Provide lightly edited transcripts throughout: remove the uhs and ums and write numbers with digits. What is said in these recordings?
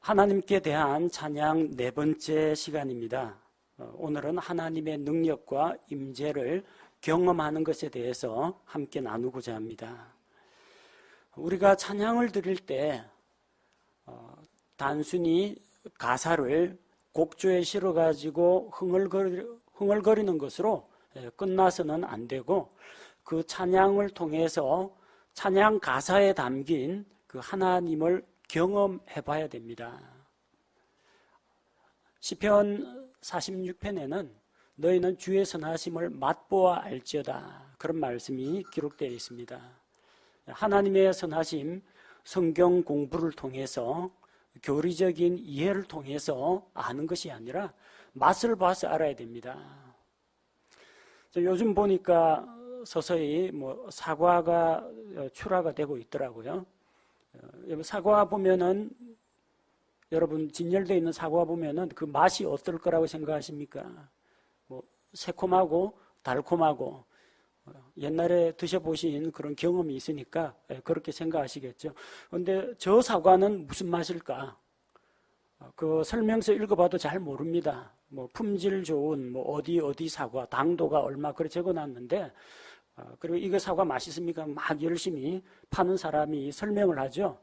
하나님께 대한 찬양 네 번째 시간입니다. 오늘은 하나님의 능력과 임재를 경험하는 것에 대해서 함께 나누고자 합니다. 우리가 찬양을 드릴 때 단순히 가사를 곡조에 실어가지고 흥얼거리는 것으로 끝나서는 안 되고 그 찬양을 통해서 찬양 가사에 담긴 그 하나님을 경험해 봐야 됩니다. 시편 46편에는 너희는 주의 선하심을 맛보아 알지어다, 그런 말씀이 기록되어 있습니다. 하나님의 선하심, 성경 공부를 통해서 교리적인 이해를 통해서 아는 것이 아니라 맛을 봐서 알아야 됩니다. 요즘 보니까 서서히 사과가 출하가 되고 있더라고요. 사과 보면은, 여러분 진열되어 있는 사과 보면은 그 맛이 어떨 거라고 생각하십니까? 새콤하고 달콤하고, 옛날에 드셔보신 그런 경험이 있으니까 그렇게 생각하시겠죠. 그런데 저 사과는 무슨 맛일까? 그 설명서 읽어봐도 잘 모릅니다. 품질 좋은 어디 사과, 당도가 얼마 그렇게 적어놨는데, 그리고 이거 사과 맛있습니까? 막 열심히 파는 사람이 설명을 하죠.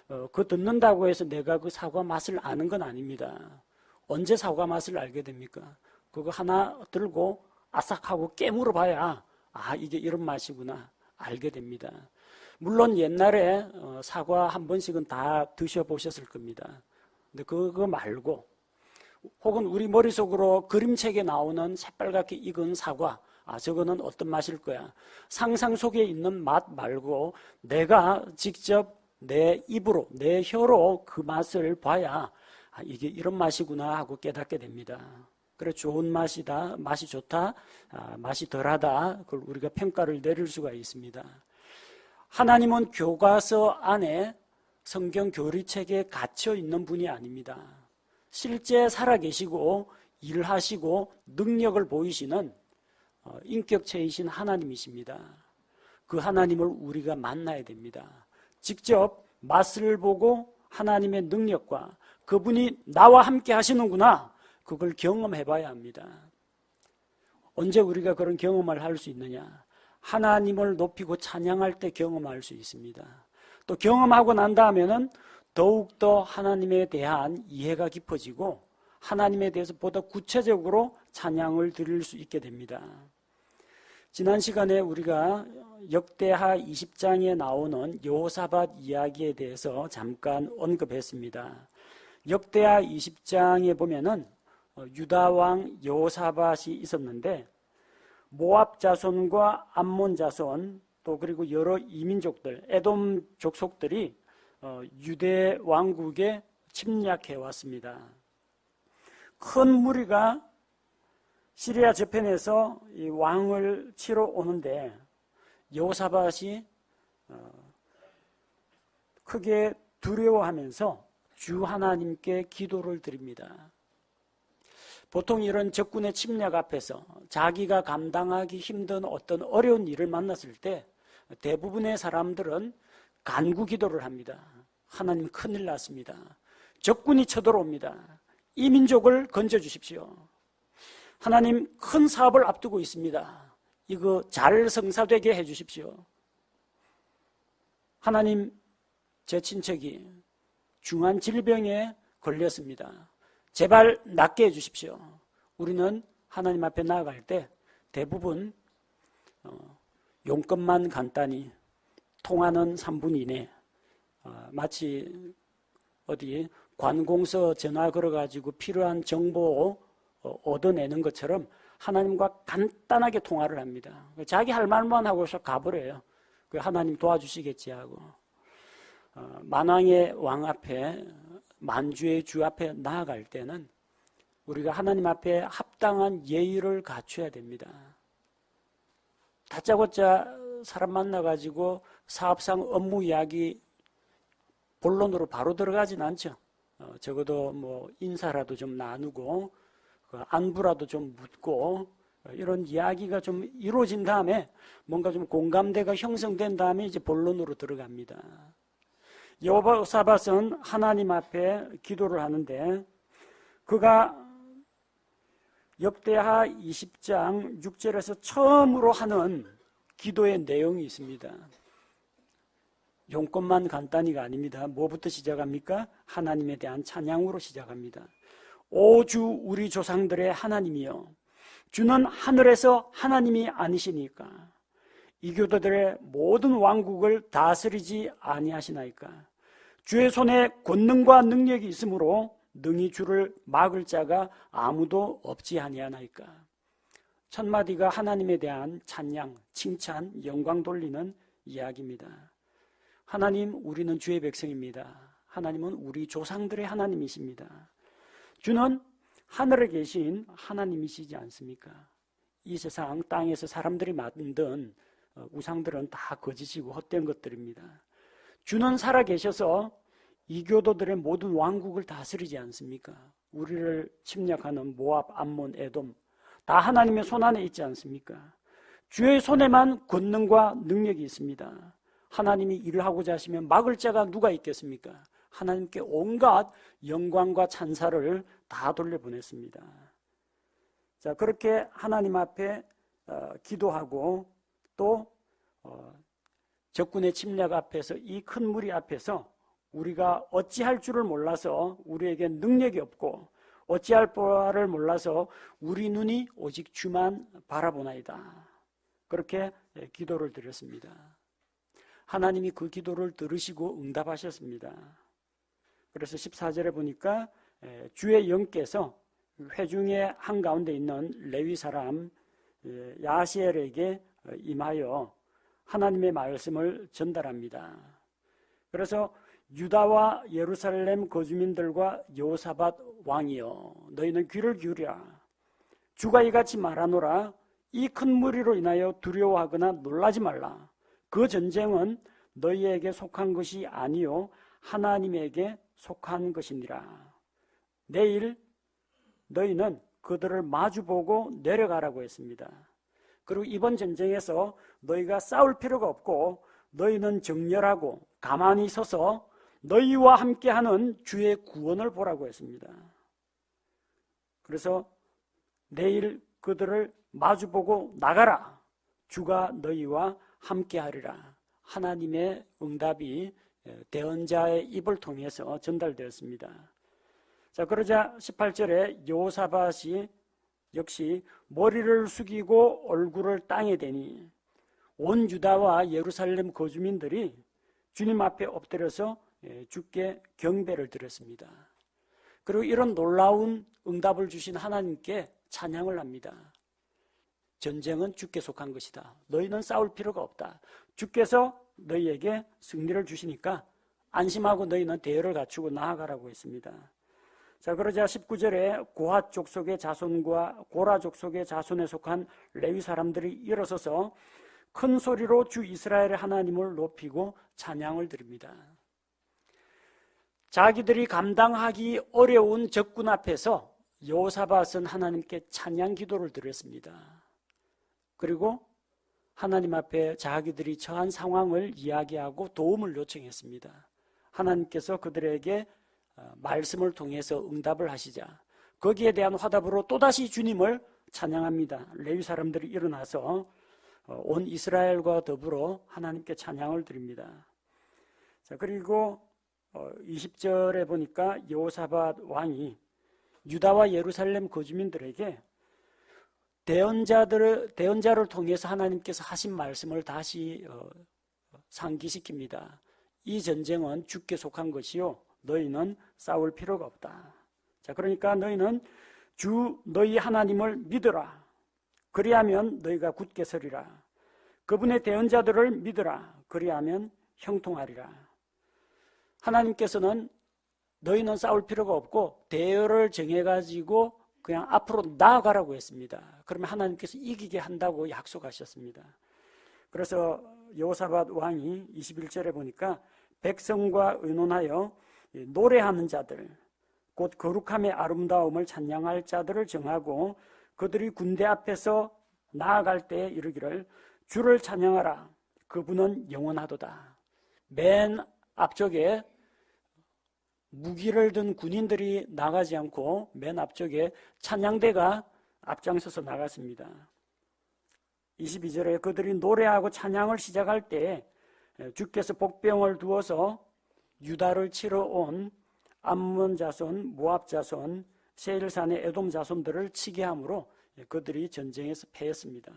그거 듣는다고 해서 내가 그 사과 맛을 아는 건 아닙니다. 언제 사과 맛을 알게 됩니까? 그거 하나 들고 아삭하고 깨물어 봐야 이게 이런 맛이구나 알게 됩니다. 물론 옛날에 사과 한 번씩은 다 드셔보셨을 겁니다. 근데 그거 말고, 혹은 우리 머릿속으로 그림책에 나오는 새빨갛게 익은 사과, 저거는 어떤 맛일 거야. 상상 속에 있는 맛 말고 내가 직접 내 입으로, 내 혀로 그 맛을 봐야 이게 이런 맛이구나 하고 깨닫게 됩니다. 그래, 좋은 맛이다, 맛이 좋다, 맛이 덜하다, 그걸 우리가 평가를 내릴 수가 있습니다. 하나님은 교과서 안에 성경 교리책에 갇혀 있는 분이 아닙니다. 실제 살아계시고 일하시고 능력을 보이시는 인격체이신 하나님이십니다. 그 하나님을 우리가 만나야 됩니다. 직접 맛을 보고 하나님의 능력과 그분이 나와 함께 하시는구나, 그걸 경험해 봐야 합니다. 언제 우리가 그런 경험을 할 수 있느냐? 하나님을 높이고 찬양할 때 경험할 수 있습니다. 또 경험하고 난 다음에는 더욱더 하나님에 대한 이해가 깊어지고 하나님에 대해서 보다 구체적으로 찬양을 드릴 수 있게 됩니다. 지난 시간에 우리가 역대하 20장에 나오는 여호사밧 이야기에 대해서 잠깐 언급했습니다. 역대하 20장에 보면은 유다 왕 여호사밧이 있었는데, 모압 자손과 암몬 자손, 또 그리고 여러 이민족들, 에돔 족속들이 유대 왕국에 침략해 왔습니다. 큰 무리가 시리아 저편에서 이 왕을 치러 오는데 여호사밧이 크게 두려워하면서 주 하나님께 기도를 드립니다. 보통 이런 적군의 침략 앞에서 자기가 감당하기 힘든 어떤 어려운 일을 만났을 때 대부분의 사람들은 간구 기도를 합니다. 하나님, 큰일 났습니다. 적군이 쳐들어옵니다. 이 민족을 건져주십시오. 하나님, 큰 사업을 앞두고 있습니다. 이거 잘 성사되게 해주십시오. 하나님, 제 친척이 중한 질병에 걸렸습니다. 제발 낫게 해주십시오. 우리는 하나님 앞에 나아갈 때 대부분 용건만 간단히 통화는 3분 이내, 마치 어디 관공서 전화 걸어가지고 필요한 정보 얻어내는 것처럼 하나님과 간단하게 통화를 합니다. 자기 할 말만 하고서 가버려요. 하나님 도와주시겠지 하고. 만왕의 왕 앞에, 만주의 주 앞에 나아갈 때는 우리가 하나님 앞에 합당한 예의를 갖춰야 됩니다. 다짜고짜 사람 만나가지고 사업상 업무 이야기 본론으로 바로 들어가진 않죠. 적어도 인사라도 좀 나누고 안부라도 좀 묻고 이런 이야기가 좀 이루어진 다음에 뭔가 좀 공감대가 형성된 다음에 이제 본론으로 들어갑니다. 여호사밧은 하나님 앞에 기도를 하는데 그가 역대하 20장 6절에서 처음으로 하는 기도의 내용이 있습니다. 용건만 간단히가 아닙니다. 뭐부터 시작합니까? 하나님에 대한 찬양으로 시작합니다. 오 주 우리 조상들의 하나님이여, 주는 하늘에서 하나님이 아니시니까 이교도들의 모든 왕국을 다스리지 아니하시나이까. 주의 손에 권능과 능력이 있으므로 능히 주를 막을 자가 아무도 없지 아니하나이까. 첫 마디가 하나님에 대한 찬양, 칭찬, 영광 돌리는 이야기입니다. 하나님, 우리는 주의 백성입니다. 하나님은 우리 조상들의 하나님이십니다. 주는 하늘에 계신 하나님이시지 않습니까? 이 세상 땅에서 사람들이 만든 우상들은 다 거짓이고 헛된 것들입니다. 주는 살아계셔서 이교도들의 모든 왕국을 다스리지 않습니까? 우리를 침략하는 모압, 암몬, 에돔 다 하나님의 손안에 있지 않습니까? 주의 손에만 권능과 능력이 있습니다. 하나님이 일을 하고자 하시면 막을 자가 누가 있겠습니까? 하나님께 온갖 영광과 찬사를 다 돌려보냈습니다. 자, 그렇게 하나님 앞에 기도하고 또 적군의 침략 앞에서, 이 큰 무리 앞에서 우리가 어찌할 줄을 몰라서 우리에게 능력이 없고 어찌할 바를 몰라서 우리 눈이 오직 주만 바라보나이다. 그렇게 기도를 드렸습니다. 하나님이 그 기도를 들으시고 응답하셨습니다. 그래서 14절에 보니까 주의 영께서 회중의 한가운데 있는 레위 사람 야시엘에게 임하여 하나님의 말씀을 전달합니다. 그래서 유다와 예루살렘 거주민들과 여호사밧 왕이여, 너희는 귀를 기울이라. 주가 이같이 말하노라. 이 큰 무리로 인하여 두려워하거나 놀라지 말라. 그 전쟁은 너희에게 속한 것이 아니요 하나님에게 속한 것이니라. 내일 너희는 그들을 마주보고 내려가라고 했습니다. 그리고 이번 전쟁에서 너희가 싸울 필요가 없고 너희는 정렬하고 가만히 서서 너희와 함께하는 주의 구원을 보라고 했습니다. 그래서 내일 그들을 마주보고 나가라. 주가 너희와 함께하리라. 하나님의 응답이 대언자의 입을 통해서 전달되었습니다. 자, 그러자 18절에 여호사밧이 역시 머리를 숙이고 얼굴을 땅에 대니 온 유다와 예루살렘 거주민들이 주님 앞에 엎드려서 주께 경배를 드렸습니다. 그리고 이런 놀라운 응답을 주신 하나님께 찬양을 합니다. 전쟁은 주께 속한 것이다. 너희는 싸울 필요가 없다. 주께서 너희에게 승리를 주시니까 안심하고 너희는 대열을 갖추고 나아가라고 했습니다. 자, 그러자 19절에 고핫 족속의 자손과 고라 족속의 자손에 속한 레위 사람들이 일어서서 큰 소리로 주 이스라엘의 하나님을 높이고 찬양을 드립니다. 자기들이 감당하기 어려운 적군 앞에서 여호사밧은 하나님께 찬양 기도를 드렸습니다. 그리고 하나님 앞에 자기들이 처한 상황을 이야기하고 도움을 요청했습니다. 하나님께서 그들에게 말씀을 통해서 응답을 하시자 거기에 대한 화답으로 또다시 주님을 찬양합니다. 레위 사람들이 일어나서 온 이스라엘과 더불어 하나님께 찬양을 드립니다. 자, 그리고 20절에 보니까 여호사밧 왕이 유다와 예루살렘 거주민들에게 대언자를 통해서 하나님께서 하신 말씀을 다시 상기시킵니다. 이 전쟁은 주께 속한 것이요 너희는 싸울 필요가 없다. 자, 그러니까 너희는 주 너희 하나님을 믿으라. 그리하면 너희가 굳게 서리라. 그분의 대언자들을 믿으라. 그리하면 형통하리라. 하나님께서는 너희는 싸울 필요가 없고 대열을 정해가지고 그냥 앞으로 나아가라고 했습니다. 그러면 하나님께서 이기게 한다고 약속하셨습니다. 그래서 여호사밧 왕이 21절에 보니까 백성과 의논하여 노래하는 자들, 곧 거룩함의 아름다움을 찬양할 자들을 정하고 그들이 군대 앞에서 나아갈 때 이르기를 주를 찬양하라. 그분은 영원하도다. 맨 앞쪽에 무기를 든 군인들이 나가지 않고 맨 앞쪽에 찬양대가 앞장서서 나갔습니다. 22절에 그들이 노래하고 찬양을 시작할 때 주께서 복병을 두어서 유다를 치러 온 암몬 자손, 모압 자손, 세일산의 에돔 자손들을 치게 함으로 그들이 전쟁에서 패했습니다.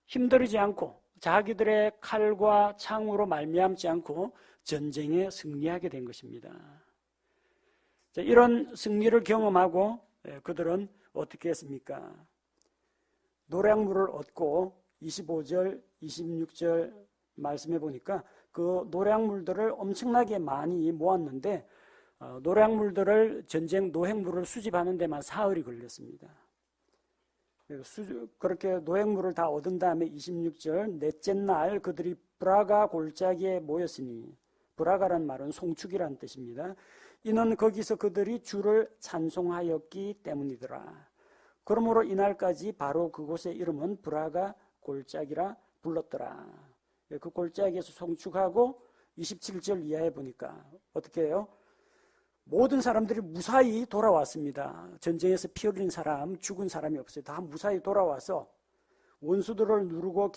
힘들이지 않고 자기들의 칼과 창으로 말미암지 않고 전쟁에 승리하게 된 것입니다. 이런 승리를 경험하고 그들은 어떻게 했습니까? 노량물을 얻고 25절, 26절 말씀해 보니까 그 노량물들을 엄청나게 많이 모았는데 노량물들을 전쟁 노획물을 수집하는 데만 사흘이 걸렸습니다. 그렇게 노획물을 다 얻은 다음에 26절 넷째 날 그들이 브라가 골짜기에 모였으니 브라가란 말은 송축이라는 뜻입니다. 이는 거기서 그들이 주를 찬송하였기 때문이더라. 그러므로 이날까지 바로 그곳의 이름은 브라가 골짜기라 불렀더라. 그 골짜기에서 송축하고 27절 이하에 보니까 어떻게 해요? 모든 사람들이 무사히 돌아왔습니다. 전쟁에서 피 흘린 사람, 죽은 사람이 없어요. 다 무사히 돌아와서 원수들을 누르고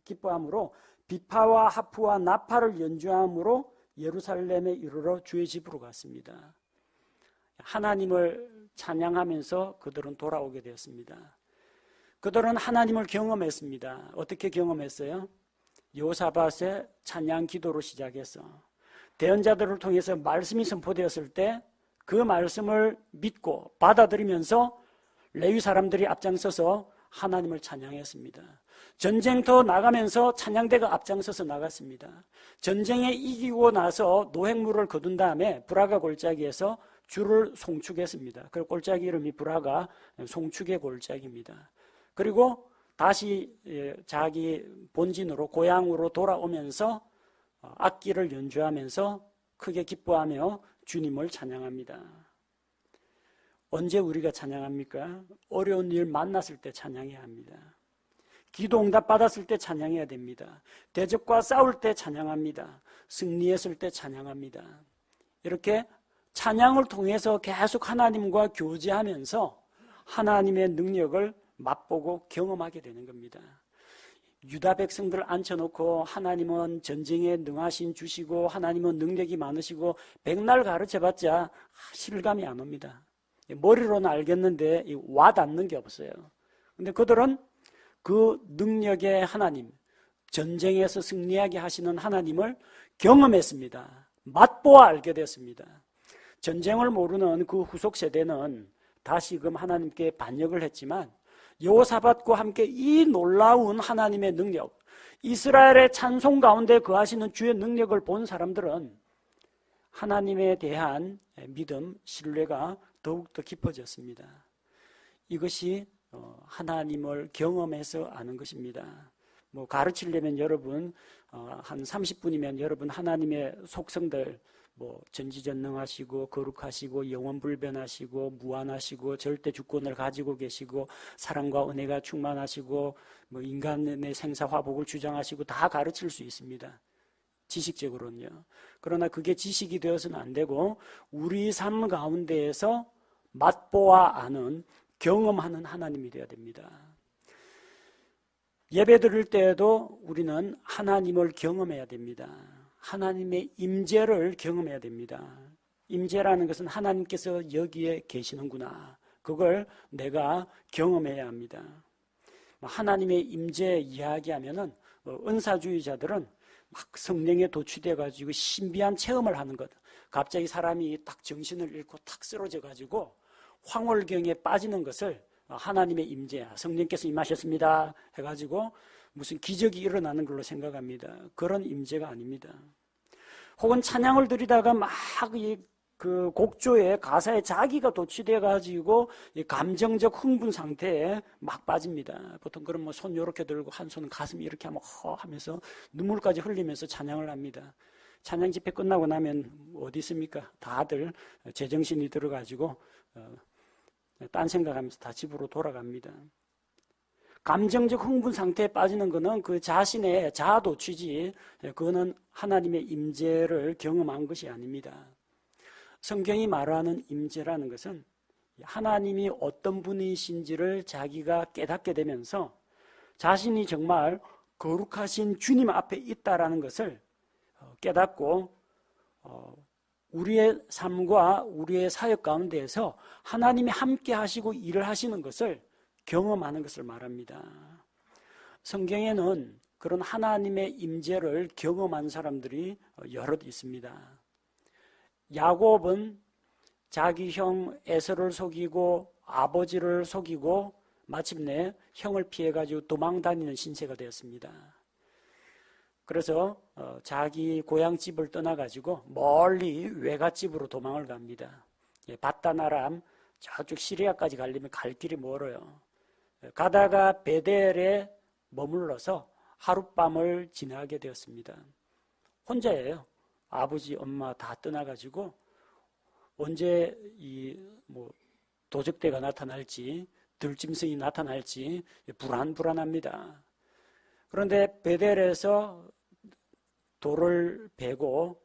기뻐함으로 비파와 하프와 나파를 연주함으로 예루살렘에 이르러 주의 집으로 갔습니다. 하나님을 찬양하면서 그들은 돌아오게 되었습니다. 그들은 하나님을 경험했습니다. 어떻게 경험했어요? 여호사밧의 찬양 기도로 시작해서 대언자들을 통해서 말씀이 선포되었을 때 그 말씀을 믿고 받아들이면서 레위 사람들이 앞장서서 하나님을 찬양했습니다. 전쟁터 나가면서 찬양대가 앞장서서 나갔습니다. 전쟁에 이기고 나서 노획물을 거둔 다음에 브라가 골짜기에서 주를 송축했습니다. 그 골짜기 이름이 브라가 송축의 골짜기입니다. 그리고 다시 자기 본진으로 고향으로 돌아오면서 악기를 연주하면서 크게 기뻐하며 주님을 찬양합니다. 언제 우리가 찬양합니까? 어려운 일 만났을 때 찬양해야 합니다. 기도 응답 받았을 때 찬양해야 됩니다. 대적과 싸울 때 찬양합니다. 승리했을 때 찬양합니다. 이렇게 찬양을 통해서 계속 하나님과 교제하면서 하나님의 능력을 맛보고 경험하게 되는 겁니다. 유다 백성들 앉혀놓고 하나님은 전쟁에 능하신 주시고 하나님은 능력이 많으시고 백날 가르쳐봤자 실감이 안 옵니다. 머리로는 알겠는데 와닿는 게 없어요. 근데 그들은 그 능력의 하나님, 전쟁에서 승리하게 하시는 하나님을 경험했습니다. 맛보아 알게 됐습니다. 전쟁을 모르는 그 후속 세대는 다시금 하나님께 반역을 했지만 여호사밧과 함께 이 놀라운 하나님의 능력, 이스라엘의 찬송 가운데 거하시는 주의 능력을 본 사람들은 하나님에 대한 믿음, 신뢰가 더욱더 깊어졌습니다. 이것이 하나님을 경험해서 아는 것입니다. 가르치려면 여러분 한 30분이면 여러분 하나님의 속성들 전지전능하시고 거룩하시고 영원불변하시고 무한하시고 절대 주권을 가지고 계시고 사랑과 은혜가 충만하시고 인간의 생사화복을 주장하시고 다 가르칠 수 있습니다. 지식적으로는요. 그러나 그게 지식이 되어서는 안 되고 우리 삶 가운데에서 맛보아 아는 경험하는 하나님이 되어야 됩니다. 예배 드릴 때에도 우리는 하나님을 경험해야 됩니다. 하나님의 임재를 경험해야 됩니다. 임재라는 것은 하나님께서 여기에 계시는구나. 그걸 내가 경험해야 합니다. 하나님의 임재 이야기하면은 은사주의자들은 막 성령에 도취돼 가지고 신비한 체험을 하는 것. 갑자기 사람이 딱 정신을 잃고 탁 쓰러져 가지고 황홀경에 빠지는 것을 하나님의 임재야. 성령께서 임하셨습니다. 해가지고 무슨 기적이 일어나는 걸로 생각합니다. 그런 임재가 아닙니다. 혹은 찬양을 드리다가 막 그 곡조에 가사에 자기가 도취돼 가지고 감정적 흥분 상태에 막 빠집니다. 보통 그럼 손 이렇게 들고 한 손은 가슴 이렇게 하면서 눈물까지 흘리면서 찬양을 합니다. 찬양 집회 끝나고 나면 어디 있습니까? 다들 제정신이 들어가지고 딴 생각하면서 다 집으로 돌아갑니다. 감정적 흥분 상태에 빠지는 것은 그 자신의 자아도취지, 그거는 하나님의 임재를 경험한 것이 아닙니다. 성경이 말하는 임재라는 것은 하나님이 어떤 분이신지를 자기가 깨닫게 되면서 자신이 정말 거룩하신 주님 앞에 있다라는 것을 깨닫고 우리의 삶과 우리의 사역 가운데에서 하나님이 함께 하시고 일을 하시는 것을 경험하는 것을 말합니다. 성경에는 그런 하나님의 임재를 경험한 사람들이 여럿 있습니다. 야곱은 자기 형 에서를 속이고 아버지를 속이고 마침내 형을 피해가지고 도망다니는 신세가 되었습니다. 그래서 자기 고향집을 떠나가지고 멀리 외갓집으로 도망을 갑니다. 바단 아람 저쪽 시리아까지 가려면 갈 길이 멀어요. 가다가 베델에 머물러서 하룻밤을 지나게 되었습니다. 혼자예요. 아버지, 엄마 다 떠나가지고 언제 도적대가 나타날지, 들짐승이 나타날지 불안합니다. 그런데 베델에서 돌을 베고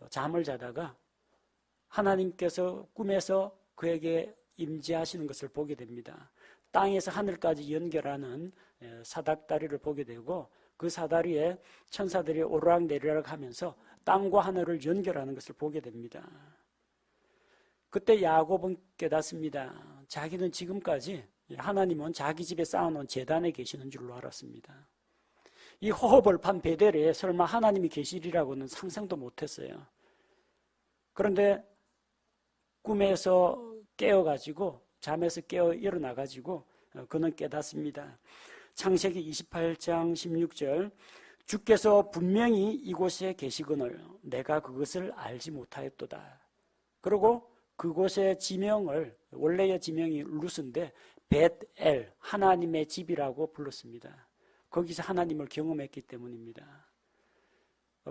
잠을 자다가 하나님께서 꿈에서 그에게 임재하시는 것을 보게 됩니다. 땅에서 하늘까지 연결하는 사닥다리를 보게 되고 그 사다리에 천사들이 오르락내리락 하면서 땅과 하늘을 연결하는 것을 보게 됩니다. 그때 야곱은 깨닫습니다. 자기는 지금까지 하나님은 자기 집에 쌓아놓은 제단에 계시는 줄로 알았습니다. 이 허허벌판 베델에 설마 하나님이 계시리라고는 상상도 못했어요. 그런데 꿈에서 깨어가지고 잠에서 깨어 일어나가지고 그는 깨닫습니다. 창세기 28장 16절 주께서 분명히 이곳에 계시거늘 내가 그것을 알지 못하였도다. 그리고 그곳의 지명을 원래의 지명이 루스인데 벳엘 하나님의 집이라고 불렀습니다. 거기서 하나님을 경험했기 때문입니다.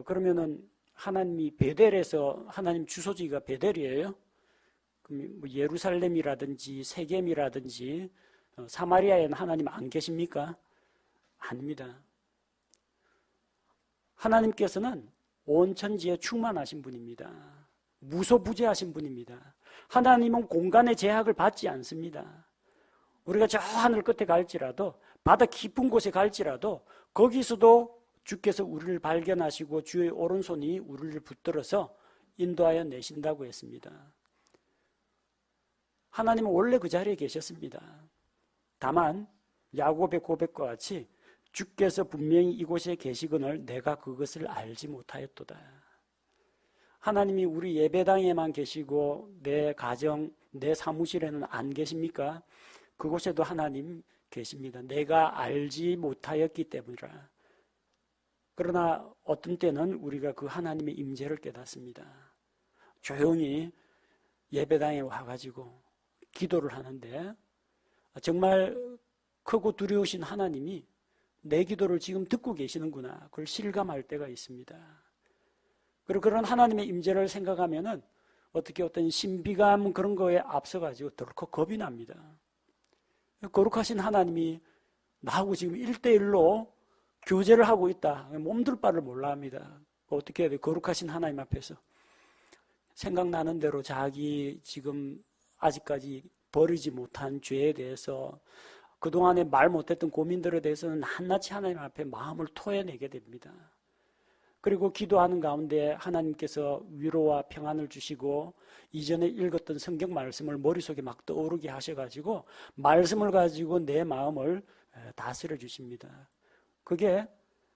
그러면은 하나님이 베델에서 하나님 주소지가 베델이에요? 그럼 예루살렘이라든지 세겜이라든지 사마리아에는 하나님 안 계십니까? 아닙니다. 하나님께서는 온 천지에 충만하신 분입니다. 무소부재하신 분입니다. 하나님은 공간의 제약을 받지 않습니다. 우리가 저 하늘 끝에 갈지라도 바다 깊은 곳에 갈지라도 거기서도 주께서 우리를 발견하시고 주의 오른손이 우리를 붙들어서 인도하여 내신다고 했습니다. 하나님은 원래 그 자리에 계셨습니다. 다만 야곱의 고백과 같이 주께서 분명히 이곳에 계시거늘 내가 그것을 알지 못하였도다. 하나님이 우리 예배당에만 계시고 내 가정, 내 사무실에는 안 계십니까? 그곳에도 하나님 계십니다. 내가 알지 못하였기 때문이라. 그러나 어떤 때는 우리가 그 하나님의 임재를 깨닫습니다. 조용히 예배당에 와가지고 기도를 하는데 정말 크고 두려우신 하나님이 내 기도를 지금 듣고 계시는구나. 그걸 실감할 때가 있습니다. 그리고 그런 하나님의 임재를 생각하면은 어떻게 어떤 신비감 그런 거에 앞서가지고 덜컥 겁이 납니다. 거룩하신 하나님이 나하고 지금 1대1로 교제를 하고 있다. 몸둘 바를 몰라 합니다. 어떻게 해야 돼? 거룩하신 하나님 앞에서. 생각나는 대로 자기 지금 아직까지 버리지 못한 죄에 대해서 그동안에 말 못했던 고민들에 대해서는 낱낱이 하나님 앞에 마음을 토해내게 됩니다. 그리고 기도하는 가운데 하나님께서 위로와 평안을 주시고 이전에 읽었던 성경 말씀을 머릿속에 막 떠오르게 하셔가지고 말씀을 가지고 내 마음을 다스려 주십니다. 그게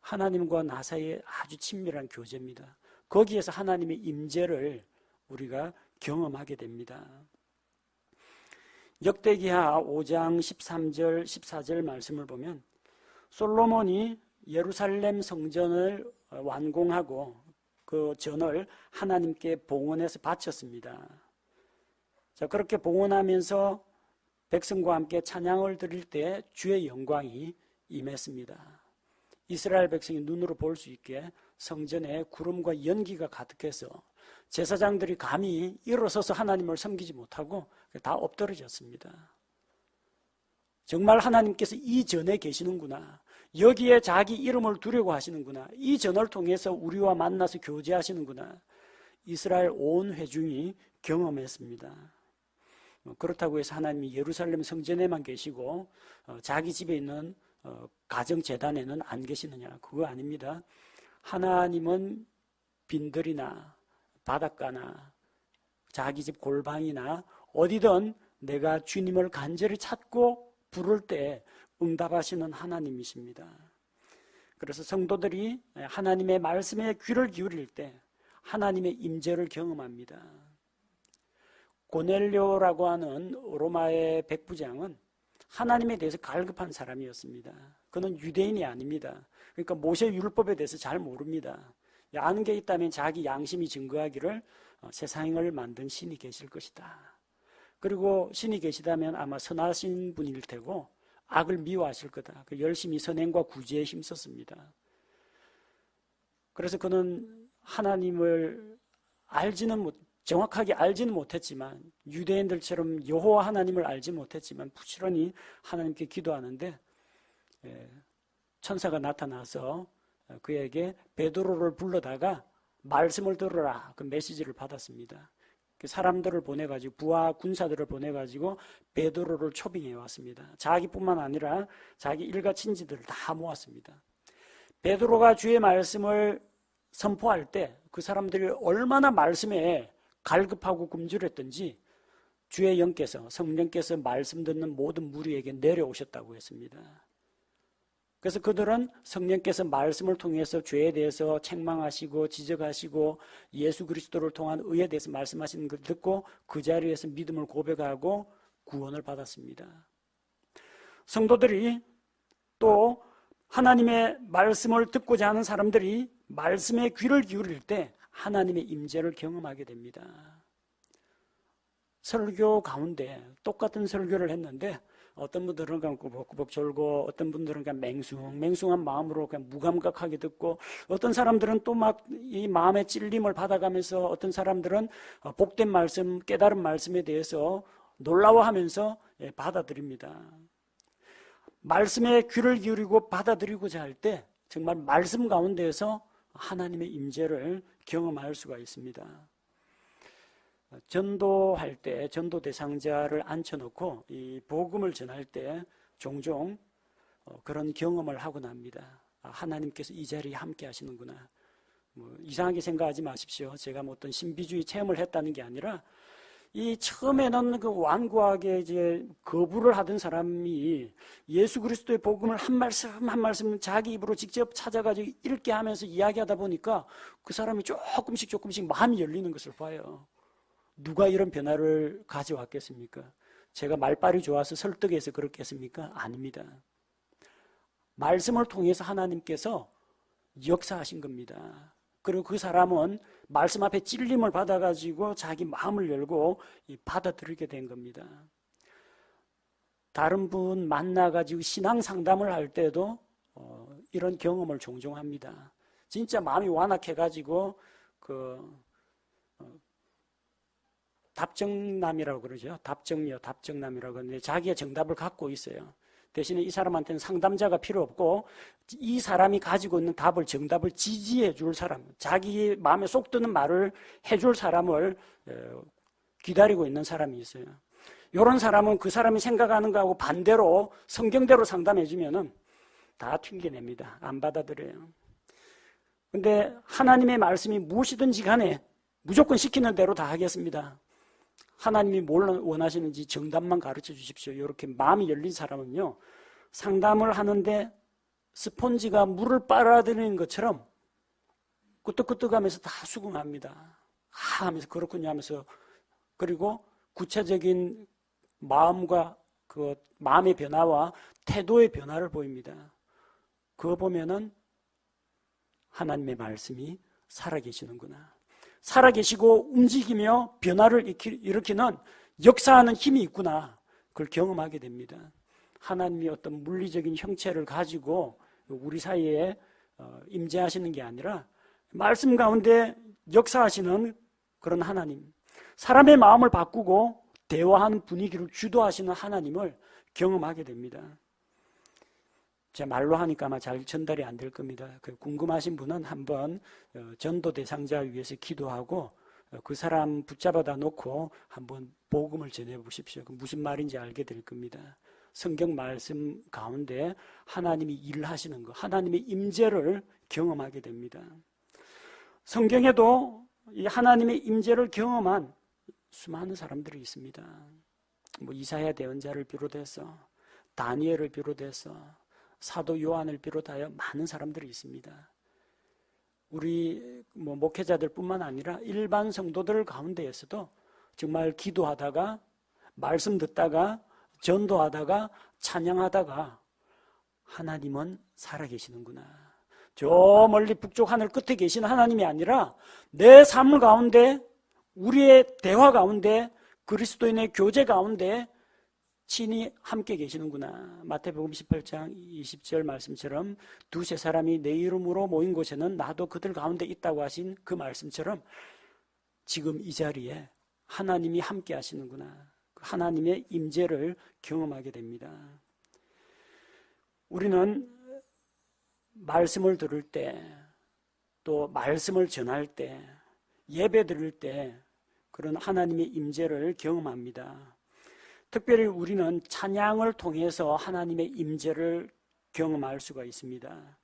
하나님과 나 사이에 아주 친밀한 교제입니다. 거기에서 하나님의 임재를 우리가 경험하게 됩니다. 역대기하 5장 13절 14절 말씀을 보면 솔로몬이 예루살렘 성전을 완공하고 그 전을 하나님께 봉헌해서 바쳤습니다. 자, 그렇게 봉헌하면서 백성과 함께 찬양을 드릴 때 주의 영광이 임했습니다. 이스라엘 백성이 눈으로 볼 수 있게 성전에 구름과 연기가 가득해서 제사장들이 감히 일어서서 하나님을 섬기지 못하고 다 엎드러졌습니다. 정말 하나님께서 이 전에 계시는구나. 여기에 자기 이름을 두려고 하시는구나. 이 전을 통해서 우리와 만나서 교제하시는구나. 이스라엘 온 회중이 경험했습니다. 그렇다고 해서 하나님이 예루살렘 성전에만 계시고 자기 집에 있는 가정재단에는 안 계시느냐? 그거 아닙니다. 하나님은 빈들이나 바닷가나 자기 집 골방이나 어디든 내가 주님을 간절히 찾고 부를 때 응답하시는 하나님이십니다. 그래서 성도들이 하나님의 말씀에 귀를 기울일 때 하나님의 임재를 경험합니다. 고넬료라고 하는 로마의 백부장은 하나님에 대해서 갈급한 사람이었습니다. 그는 유대인이 아닙니다. 그러니까 모세 율법에 대해서 잘 모릅니다. 아는 게 있다면 자기 양심이 증거하기를 세상을 만든 신이 계실 것이다. 그리고 신이 계시다면 아마 선하신 분일 테고 악을 미워하실 거다. 열심히 선행과 구제에 힘썼습니다. 그래서 그는 하나님을 정확하게 알지는 못했지만 유대인들처럼 여호와 하나님을 알지 못했지만 부지런히 하나님께 기도하는데 천사가 나타나서 그에게 베드로를 불러다가 말씀을 들으라 그 메시지를 받았습니다. 사람들을 보내가지고 부하 군사들을 보내가지고 베드로를 초빙해 왔습니다. 자기뿐만 아니라 자기 일가 친지들을 다 모았습니다. 베드로가 주의 말씀을 선포할 때 그 사람들이 얼마나 말씀에 갈급하고 굶주렸던지 주의 영께서 성령께서 말씀 듣는 모든 무리에게 내려오셨다고 했습니다. 그래서 그들은 성령께서 말씀을 통해서 죄에 대해서 책망하시고 지적하시고 예수 그리스도를 통한 의에 대해서 말씀하시는 걸 듣고 그 자리에서 믿음을 고백하고 구원을 받았습니다. 성도들이 또 하나님의 말씀을 듣고자 하는 사람들이 말씀에 귀를 기울일 때 하나님의 임재를 경험하게 됩니다. 설교 가운데 똑같은 설교를 했는데 어떤 분들은 그냥 꾸벅꾸벅 졸고 어떤 분들은 그냥 맹숭한 마음으로 그냥 무감각하게 듣고 어떤 사람들은 또 막 이 마음의 찔림을 받아가면서 어떤 사람들은 복된 말씀, 깨달은 말씀에 대해서 놀라워하면서 받아들입니다. 말씀에 귀를 기울이고 받아들이고자 할 때 정말 말씀 가운데에서 하나님의 임재를 경험할 수가 있습니다. 전도할 때 전도 대상자를 앉혀놓고 이 복음을 전할 때 종종 그런 경험을 하곤 합니다. 하나님께서 이 자리에 함께 하시는구나. 이상하게 생각하지 마십시오. 제가 어떤 신비주의 체험을 했다는 게 아니라 이 처음에는 그 완고하게 이제 거부를 하던 사람이 예수 그리스도의 복음을 한 말씀 자기 입으로 직접 찾아가지고 읽게 하면서 이야기하다 보니까 그 사람이 조금씩 마음이 열리는 것을 봐요. 누가 이런 변화를 가져왔겠습니까? 제가 말빨이 좋아서 설득해서 그렇겠습니까? 아닙니다. 말씀을 통해서 하나님께서 역사하신 겁니다. 그리고 그 사람은 말씀 앞에 찔림을 받아가지고 자기 마음을 열고 받아들이게 된 겁니다. 다른 분 만나가지고 신앙 상담을 할 때도 이런 경험을 종종 합니다. 진짜 마음이 완악해가지고 답정남이라고 그러죠. 답정남이라고 하는데 자기가 정답을 갖고 있어요. 대신에 이 사람한테는 상담자가 필요 없고 이 사람이 가지고 있는 정답을 지지해 줄 사람, 자기 마음에 쏙 드는 말을 해줄 사람을 기다리고 있는 사람이 있어요. 이런 사람은 그 사람이 생각하는 거하고 반대로 성경대로 상담해 주면은 다 튕겨냅니다. 안 받아들여요. 근데 하나님의 말씀이 무엇이든지 간에 무조건 시키는 대로 다 하겠습니다. 하나님이 뭘 원하시는지 정답만 가르쳐 주십시오. 이렇게 마음이 열린 사람은요, 상담을 하는데 스폰지가 물을 빨아들이는 것처럼 끄떡끄떡하면서 다 수긍합니다. 하면서 그렇군요 하면서, 그리고 구체적인 마음과 그 마음의 변화와 태도의 변화를 보입니다. 그거 보면은 하나님의 말씀이 살아계시는구나. 살아계시고 움직이며 변화를 일으키는 역사하는 힘이 있구나. 그걸 경험하게 됩니다. 하나님이 어떤 물리적인 형체를 가지고 우리 사이에 임재하시는 게 아니라 말씀 가운데 역사하시는 그런 하나님, 사람의 마음을 바꾸고 대화하는 분위기를 주도하시는 하나님을 경험하게 됩니다. 제 말로 하니까 아마 잘 전달이 안 될 겁니다. 궁금하신 분은 한번 전도 대상자 위해서 기도하고 그 사람 붙잡아다 놓고 한번 복음을 전해 보십시오. 무슨 말인지 알게 될 겁니다. 성경 말씀 가운데 하나님이 일하시는 것, 하나님의 임재를 경험하게 됩니다. 성경에도 이 하나님의 임재를 경험한 수많은 사람들이 있습니다. 이사야 대언자를 비롯해서 다니엘을 비롯해서 사도 요한을 비롯하여 많은 사람들이 있습니다. 우리 목회자들 뿐만 아니라 일반 성도들 가운데에서도 정말 기도하다가 말씀 듣다가 전도하다가 찬양하다가 하나님은 살아계시는구나, 저 멀리 북쪽 하늘 끝에 계시는 하나님이 아니라 내 삶 가운데, 우리의 대화 가운데, 그리스도인의 교제 가운데 친히 함께 계시는구나. 마태복음 18장 20절 말씀처럼 두세 사람이 내 이름으로 모인 곳에는 나도 그들 가운데 있다고 하신 그 말씀처럼 지금 이 자리에 하나님이 함께 하시는구나, 하나님의 임재를 경험하게 됩니다. 우리는 말씀을 들을 때, 또 말씀을 전할 때, 예배 드릴 때 그런 하나님의 임재를 경험합니다. 특별히 우리는 찬양을 통해서 하나님의 임재를 경험할 수가 있습니다.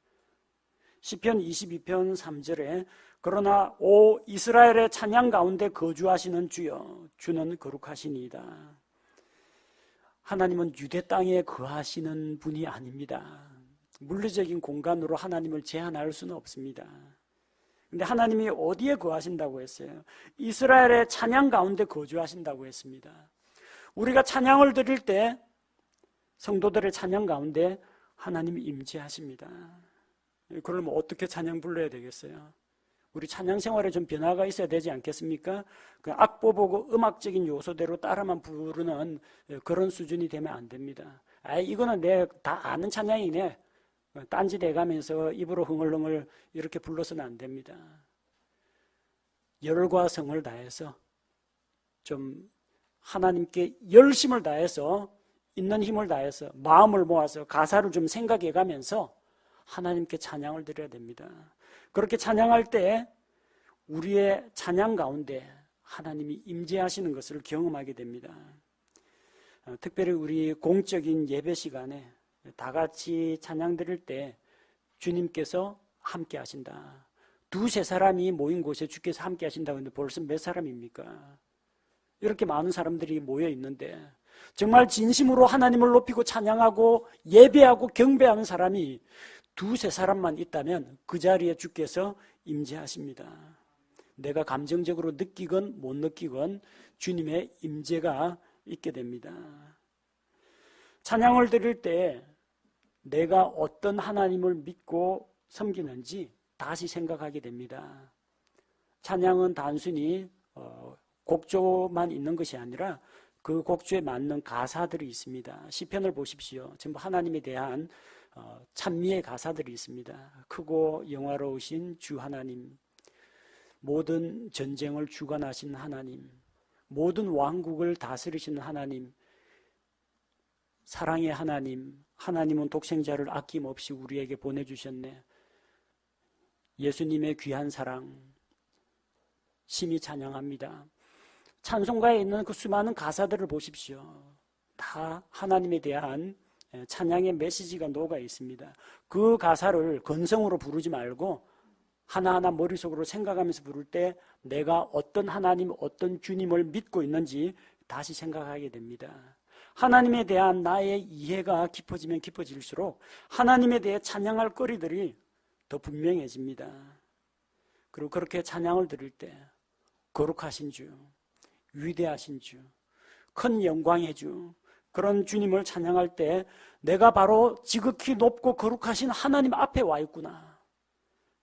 시편 22편 3절에 그러나 오 이스라엘의 찬양 가운데 거주하시는 주여, 주는 거룩하시니이다. 하나님은 유대 땅에 거하시는 분이 아닙니다. 물리적인 공간으로 하나님을 제한할 수는 없습니다. 그런데 하나님이 어디에 거하신다고 했어요? 이스라엘의 찬양 가운데 거주하신다고 했습니다. 우리가 찬양을 드릴 때 성도들의 찬양 가운데 하나님이 임재하십니다. 그러면 어떻게 찬양 불러야 되겠어요? 우리 찬양 생활에 좀 변화가 있어야 되지 않겠습니까? 그 악보 보고 음악적인 요소대로 따라만 부르는 그런 수준이 되면 안 됩니다. 이거는 내 다 아는 찬양이네, 딴짓해 가면서 입으로 흥얼흥얼 이렇게 불러서는 안 됩니다. 열과 성을 다해서 좀 하나님께 열심을 다해서, 있는 힘을 다해서 마음을 모아서 가사를 좀 생각해 가면서 하나님께 찬양을 드려야 됩니다. 그렇게 찬양할 때 우리의 찬양 가운데 하나님이 임재하시는 것을 경험하게 됩니다. 특별히 우리 공적인 예배 시간에 다 같이 찬양 드릴 때 주님께서 함께 하신다. 두세 사람이 모인 곳에 주께서 함께 하신다고 했는데 벌써 몇 사람입니까? 이렇게 많은 사람들이 모여 있는데 정말 진심으로 하나님을 높이고 찬양하고 예배하고 경배하는 사람이 두세 사람만 있다면 그 자리에 주께서 임재하십니다. 내가 감정적으로 느끼건 못 느끼건 주님의 임재가 있게 됩니다. 찬양을 드릴 때 내가 어떤 하나님을 믿고 섬기는지 다시 생각하게 됩니다. 찬양은 단순히 곡조만 있는 것이 아니라 그 곡조에 맞는 가사들이 있습니다. 시편을 보십시오. 전부 하나님에 대한 찬미의 가사들이 있습니다. 크고 영화로우신 주 하나님, 모든 전쟁을 주관하신 하나님, 모든 왕국을 다스리시는 하나님, 사랑의 하나님, 하나님은 독생자를 아낌없이 우리에게 보내주셨네. 예수님의 귀한 사랑, 심히 찬양합니다. 찬송가에 있는 그 수많은 가사들을 보십시오. 다 하나님에 대한 찬양의 메시지가 녹아 있습니다. 그 가사를 건성으로 부르지 말고 하나하나 머릿속으로 생각하면서 부를 때 내가 어떤 하나님, 어떤 주님을 믿고 있는지 다시 생각하게 됩니다. 하나님에 대한 나의 이해가 깊어지면 깊어질수록 하나님에 대해 찬양할 거리들이 더 분명해집니다. 그리고 그렇게 찬양을 드릴 때 거룩하신 주, 위대하신 주, 큰 영광의 주, 그런 주님을 찬양할 때 내가 바로 지극히 높고 거룩하신 하나님 앞에 와 있구나,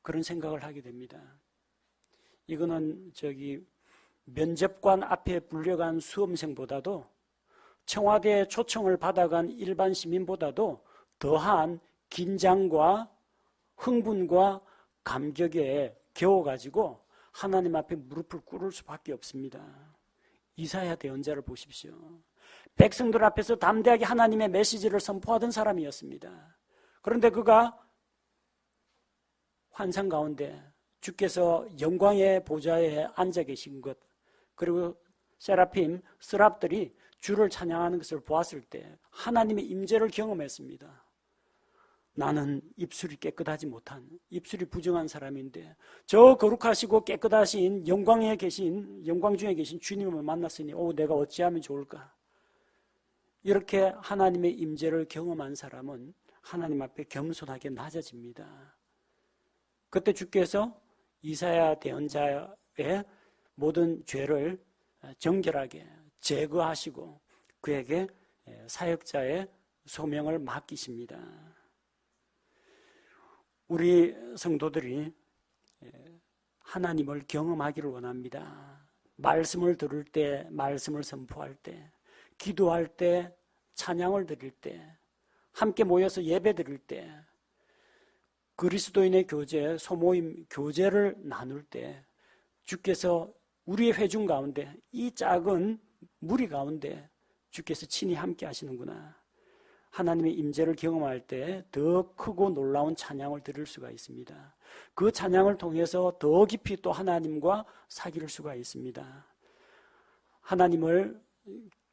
그런 생각을 하게 됩니다. 이거는 면접관 앞에 불려간 수험생보다도 청와대 초청을 받아간 일반 시민보다도 더한 긴장과 흥분과 감격에 겨워가지고 하나님 앞에 무릎을 꿇을 수밖에 없습니다. 이사야 대언자를 보십시오. 백성들 앞에서 담대하게 하나님의 메시지를 선포하던 사람이었습니다. 그런데 그가 환상 가운데 주께서 영광의 보좌에 앉아 계신 것, 그리고 세라핌, 스랍들이 주를 찬양하는 것을 보았을 때 하나님의 임재를 경험했습니다. 나는 입술이 깨끗하지 못한, 입술이 부정한 사람인데 저 거룩하시고 깨끗하신 영광 중에 계신 주님을 만났으니 내가 어찌하면 좋을까? 이렇게 하나님의 임재를 경험한 사람은 하나님 앞에 겸손하게 낮아집니다. 그때 주께서 이사야 대언자의 모든 죄를 정결하게 제거하시고 그에게 사역자의 소명을 맡기십니다. 우리 성도들이 하나님을 경험하기를 원합니다. 말씀을 들을 때, 말씀을 선포할 때, 기도할 때, 찬양을 드릴 때, 함께 모여서 예배 드릴 때, 그리스도인의 교제, 소모임 교제를 나눌 때 주께서 우리의 회중 가운데, 이 작은 무리 가운데 주께서 친히 함께 하시는구나. 하나님의 임재를 경험할 때 더 크고 놀라운 찬양을 드릴 수가 있습니다. 그 찬양을 통해서 더 깊이 또 하나님과 사귈 수가 있습니다. 하나님을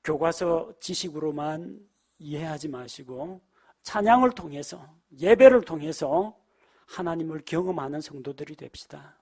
교과서 지식으로만 이해하지 마시고 찬양을 통해서, 예배를 통해서 하나님을 경험하는 성도들이 됩시다.